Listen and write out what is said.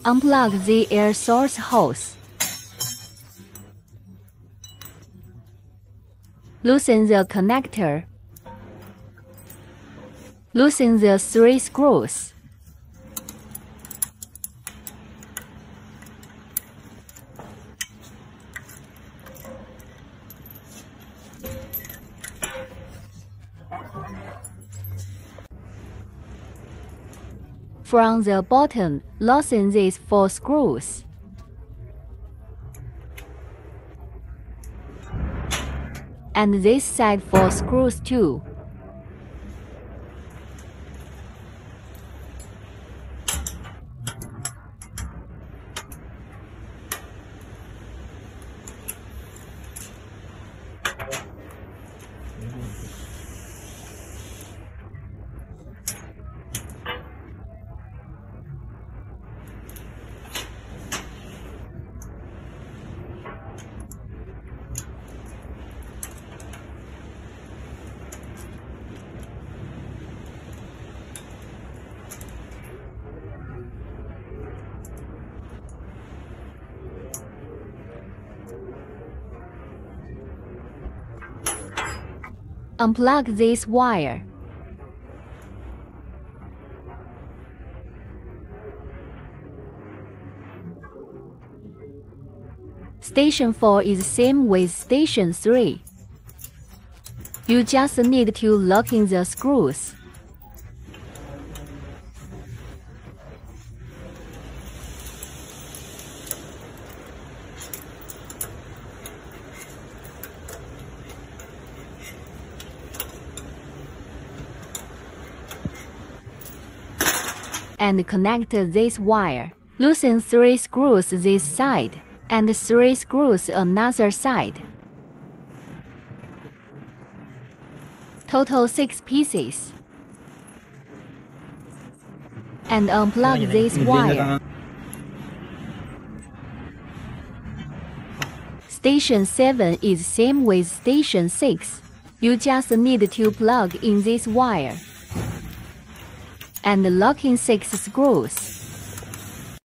Unplug the air source hose. Loosen the connector. Loosen the 3 screws. From the bottom, loosen these 4 screws. And this side 4 screws too. Unplug this wire. Station 4 is same with Station 3. You just need to lock in the screws. And connect this wire. Loosen 3 screws this side and 3 screws another side. Total 6 pieces. And unplug this wire. Station 7 is same with Station 6. You just need to plug in this wire and lock in 6 screws.